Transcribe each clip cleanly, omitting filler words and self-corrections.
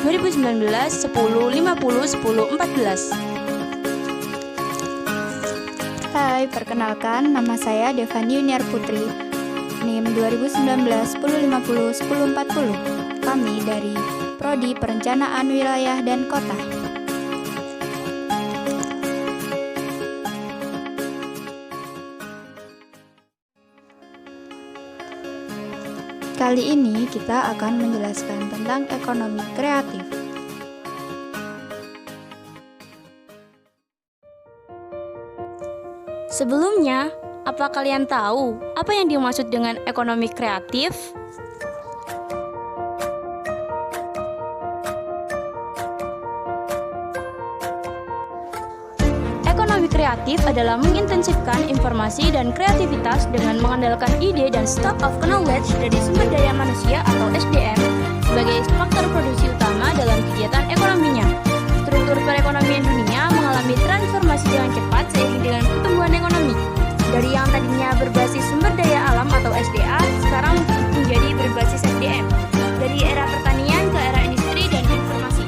2019 10 50 10 14. Hai, perkenalkan nama saya Devani Yuniar Putri, NIM 2019 10 50 10 40. Kami dari Prodi Perencanaan Wilayah dan Kota. Kali ini kita akan menjelaskan tentang ekonomi kreatif. Sebelumnya, apa kalian tahu apa yang dimaksud dengan ekonomi kreatif? Ekonomi kreatif adalah mengintensifkan informasi dan kreativitas dengan mengandalkan ide dan stock of knowledge dari sumber daya manusia atau SDM sebagai faktor produksi utama dalam kegiatan ekonominya. Struktur perekonomian dunia mengalami transformasi dengan cepat seiring dengan pertumbuhan ekonomi. Dari yang tadinya berbasis sumber daya alam atau SDA, sekarang menjadi berbasis SDM. Dari era pertanian ke era industri dan informasi.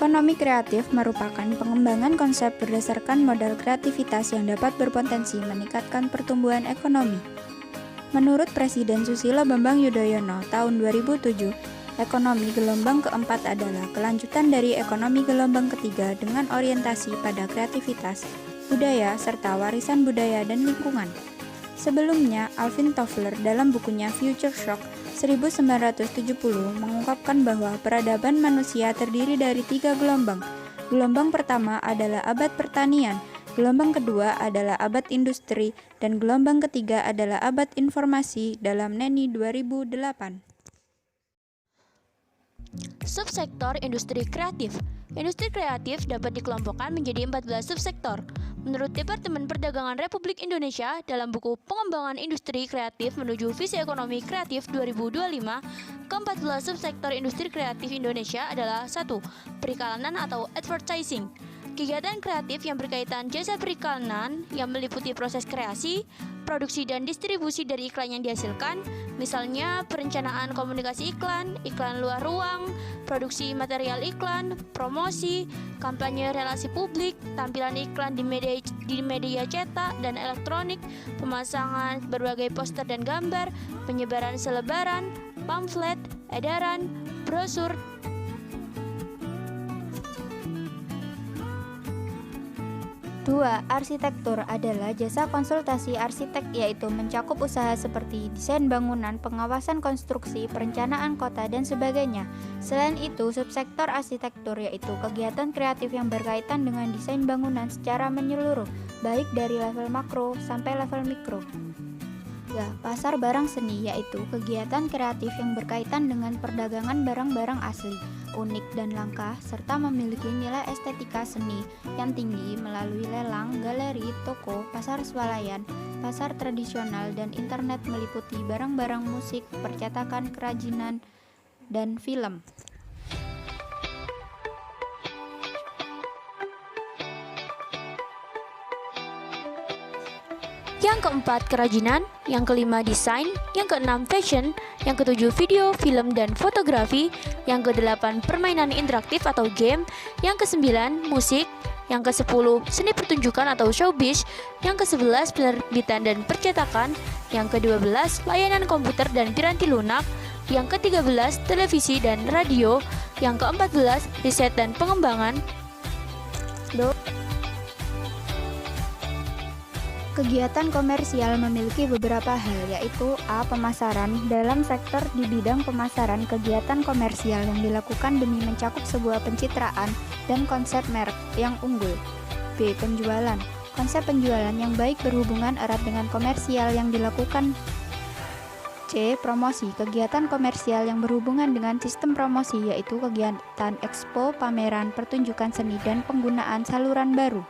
Ekonomi kreatif merupakan pengembangan konsep berdasarkan modal kreativitas yang dapat berpotensi meningkatkan pertumbuhan ekonomi. Menurut Presiden Susilo Bambang Yudhoyono tahun 2007, ekonomi gelombang keempat adalah kelanjutan dari ekonomi gelombang ketiga dengan orientasi pada kreativitas, budaya, serta warisan budaya dan lingkungan. Sebelumnya, Alvin Toffler dalam bukunya Future Shock 1970 mengungkapkan bahwa peradaban manusia terdiri dari 3 gelombang. Gelombang pertama adalah abad pertanian, gelombang kedua adalah abad industri, dan gelombang ketiga adalah abad informasi dalam NENI 2008. Subsektor industri kreatif. Industri kreatif dapat dikelompokkan menjadi 14 subsektor. Menurut Departemen Perdagangan Republik Indonesia dalam buku Pengembangan Industri Kreatif menuju Visi Ekonomi Kreatif 2025, ke-14 subsektor industri kreatif Indonesia adalah 1. Periklanan atau advertising. Kegiatan kreatif yang berkaitan jasa periklanan yang meliputi proses kreasi, produksi dan distribusi dari iklan yang dihasilkan, misalnya perencanaan komunikasi iklan, iklan luar ruang, produksi material iklan, promosi, kampanye relasi publik, tampilan iklan di media cetak dan elektronik, pemasangan berbagai poster dan gambar, penyebaran selebaran, pamflet, edaran, brosur. Dua, arsitektur adalah jasa konsultasi arsitek, yaitu mencakup usaha seperti desain bangunan, pengawasan konstruksi, perencanaan kota, dan sebagainya. Selain itu, subsektor arsitektur yaitu kegiatan kreatif yang berkaitan dengan desain bangunan secara menyeluruh, baik dari level makro sampai level mikro. Ya, pasar barang seni yaitu kegiatan kreatif yang berkaitan dengan perdagangan barang-barang asli, unik dan langka, serta memiliki nilai estetika seni yang tinggi melalui lelang, galeri, toko, pasar swalayan, pasar tradisional, dan internet meliputi barang-barang musik, percetakan, kerajinan, dan film. Yang keempat, kerajinan. Yang kelima, desain. Yang keenam, fashion. Yang ketujuh, video, film, dan fotografi. Yang kedelapan, permainan interaktif atau game. Yang kesembilan, musik. Yang kesepuluh, seni pertunjukan atau showbiz. Yang kesebelas, penerbitan dan percetakan. Yang kedua belas, layanan komputer dan piranti lunak. Yang ketiga belas, televisi dan radio. Yang keempat belas, riset dan pengembangan. Kegiatan komersial memiliki beberapa hal, yaitu A. Pemasaran. Dalam sektor di bidang pemasaran, kegiatan komersial yang dilakukan demi mencakup sebuah pencitraan dan konsep merek yang unggul. B. Penjualan. Konsep penjualan yang baik berhubungan erat dengan komersial yang dilakukan. C. Promosi. Kegiatan komersial yang berhubungan dengan sistem promosi, yaitu kegiatan ekspo, pameran, pertunjukan seni, dan penggunaan saluran baru.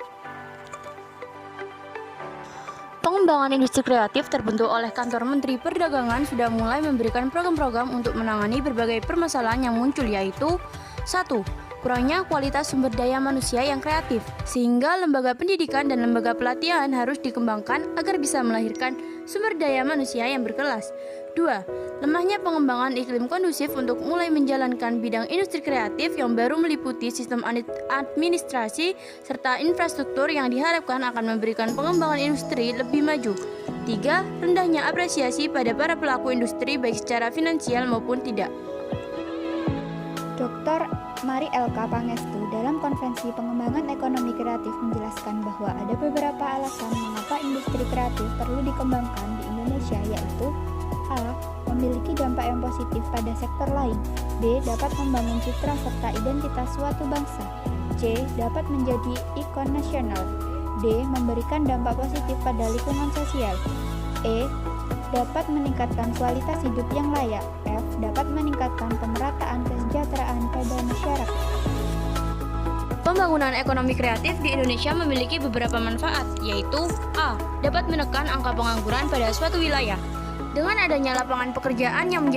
Pengembangan industri kreatif terbentuk oleh Kantor Menteri Perdagangan sudah mulai memberikan program-program untuk menangani berbagai permasalahan yang muncul, yaitu 1. kurangnya kualitas sumber daya manusia yang kreatif, sehingga lembaga pendidikan dan lembaga pelatihan harus dikembangkan agar bisa melahirkan sumber daya manusia yang berkelas. 2. Lemahnya pengembangan iklim kondusif untuk mulai menjalankan bidang industri kreatif yang baru meliputi sistem administrasi serta infrastruktur yang diharapkan akan memberikan pengembangan industri lebih maju. 3. Rendahnya apresiasi pada para pelaku industri baik secara finansial maupun tidak. Dr. Mari LK Pangestu dalam Konvensi Pengembangan Ekonomi Kreatif menjelaskan bahwa ada beberapa alasan mengapa industri kreatif perlu dikembangkan di Indonesia, yaitu A. Memiliki dampak yang positif pada sektor lain. B. Dapat membangun citra serta identitas suatu bangsa. C. Dapat menjadi ikon nasional. D. Memberikan dampak positif pada lingkungan sosial. E. Dapat meningkatkan kualitas hidup yang layak. F. Dapat meningkatkan pemerataan kesejahteraan pada masyarakat. Pembangunan ekonomi kreatif di Indonesia memiliki beberapa manfaat, yaitu A. Dapat menekan angka pengangguran pada suatu wilayah. Dengan adanya lapangan pekerjaan yang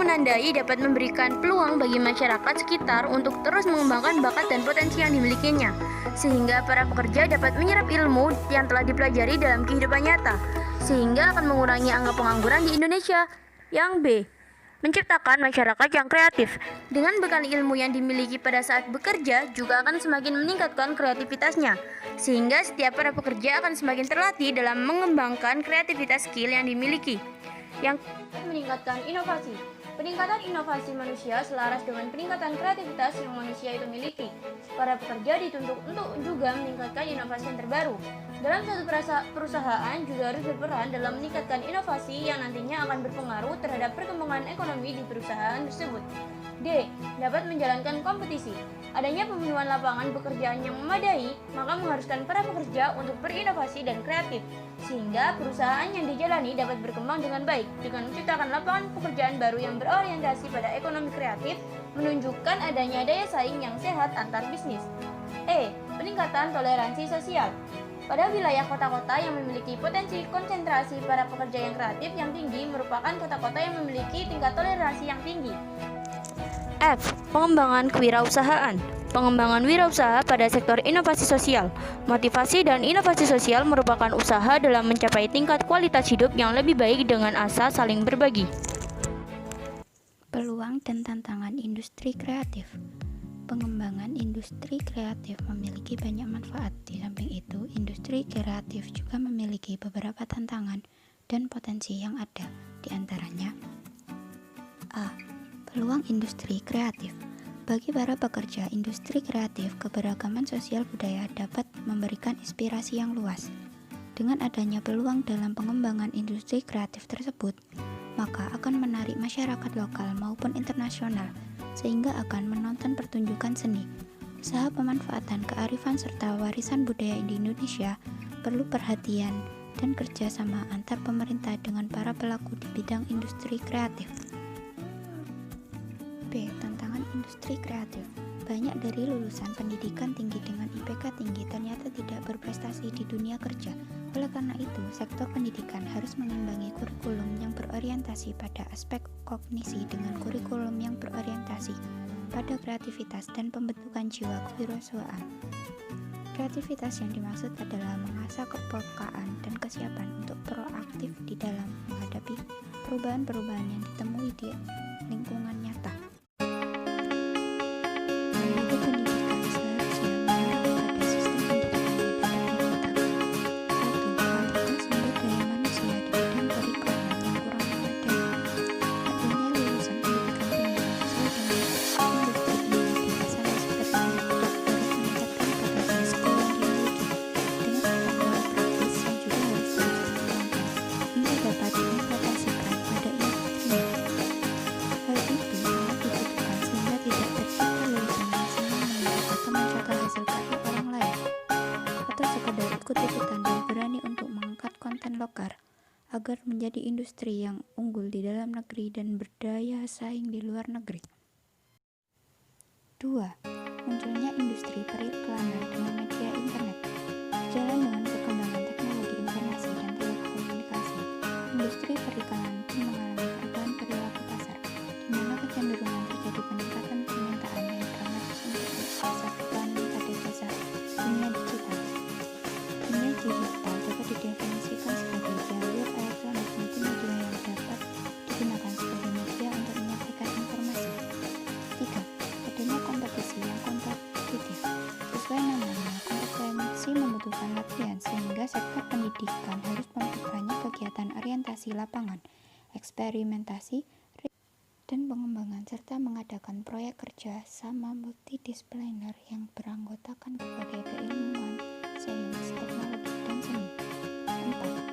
menandai dapat memberikan peluang bagi masyarakat sekitar untuk terus mengembangkan bakat dan potensi yang dimilikinya, sehingga para pekerja dapat menyerap ilmu yang telah dipelajari dalam kehidupan nyata, sehingga akan mengurangi angka pengangguran di Indonesia. Yang B. Menciptakan masyarakat yang kreatif. Dengan bekal ilmu yang dimiliki pada saat bekerja juga akan semakin meningkatkan kreativitasnya, sehingga setiap para pekerja akan semakin terlatih dalam mengembangkan kreativitas skill yang dimiliki. Yang meningkatkan inovasi. Peningkatan inovasi manusia selaras dengan peningkatan kreativitas yang manusia itu miliki. Para pekerja dituntut untuk juga meningkatkan inovasi yang terbaru. Dalam suatu perusahaan juga harus berperan dalam meningkatkan inovasi yang nantinya akan berpengaruh terhadap perkembangan ekonomi di perusahaan tersebut. D. Dapat menjalankan kompetisi. Adanya pemenuhan lapangan pekerjaan yang memadai, maka mengharuskan para pekerja untuk berinovasi dan kreatif, sehingga perusahaan yang dijalani dapat berkembang dengan baik dengan menciptakan lapangan pekerjaan baru yang berorientasi pada ekonomi kreatif, menunjukkan adanya daya saing yang sehat antar bisnis. E. Peningkatan toleransi sosial. Pada wilayah kota-kota yang memiliki potensi konsentrasi para pekerja yang kreatif yang tinggi merupakan kota-kota yang memiliki tingkat toleransi yang tinggi. F. Pengembangan kewirausahaan. Pengembangan wirausaha pada sektor inovasi sosial. Motivasi dan inovasi sosial merupakan usaha dalam mencapai tingkat kualitas hidup yang lebih baik dengan asa saling berbagi. Peluang dan tantangan industri kreatif. Pengembangan industri kreatif memiliki banyak manfaat. Di samping itu, industri kreatif juga memiliki beberapa tantangan dan potensi yang ada. Di antaranya A. Peluang industri kreatif. Bagi para pekerja industri kreatif, keberagaman sosial budaya dapat memberikan inspirasi yang luas. Dengan adanya peluang dalam pengembangan industri kreatif tersebut, maka akan menarik masyarakat lokal maupun internasional, sehingga akan menonton pertunjukan seni. Usaha pemanfaatan kearifan serta warisan budaya di Indonesia perlu perhatian dan kerjasama antar pemerintah dengan para pelaku di bidang industri kreatif. B. Tantangan industri kreatif. Banyak dari lulusan pendidikan tinggi dengan IPK tinggi ternyata tidak berprestasi di dunia kerja. Oleh karena itu, sektor pendidikan harus mengimbangi kurikulum yang berorientasi pada aspek kognisi dengan kurikulum yang berorientasi pada kreativitas dan pembentukan jiwa kewirausahaan. Kreativitas yang dimaksud adalah mengasah kepekaan dan kesiapan untuk proaktif di dalam menghadapi perubahan-perubahan yang ditemui di lingkungan nyata. Lembaga pendidikan seharusnya mengarah pada sistem pendidikan yang dapat meningkatkan 1. Kualitas sumber daya manusia di bidang periklanan yang kurang memadai. Adanya lulusan pendidikan tinggi sesuai dengan industri ini biasanya seperti tidak dapat meningkatkan kapasitas skill yang dimiliki dengan tanggung praktis yang juga harus dilakukan hingga dapat diimplementasikan pada industrinya. Hal itu sangat dibutuhkan sehingga tidak tercipta lulusan yang senang meniru atau mencontoh hasil karya orang lain, atau sekedar ikut-ikutan dan berani untuk mengangkat konten lokal agar menjadi industri yang unggul di dalam negeri dan berdaya saing di luar negeri. 2. Munculnya industri periklanan dengan media internet. Sejalan dengan perkembangan teknologi informasi dan telekomunikasi, industri periklanan pun mengalami perubahan perilaku pasar, di mana kecenderungan terjadi peningkatan permintaan yang dramatis untuk memperbanyak kegiatan orientasi lapangan, eksperimentasi, dan pengembangan, serta mengadakan proyek kerja sama multidisipliner yang beranggotakan berbagai keilmuan, sains, teknologi, dan seni. 4.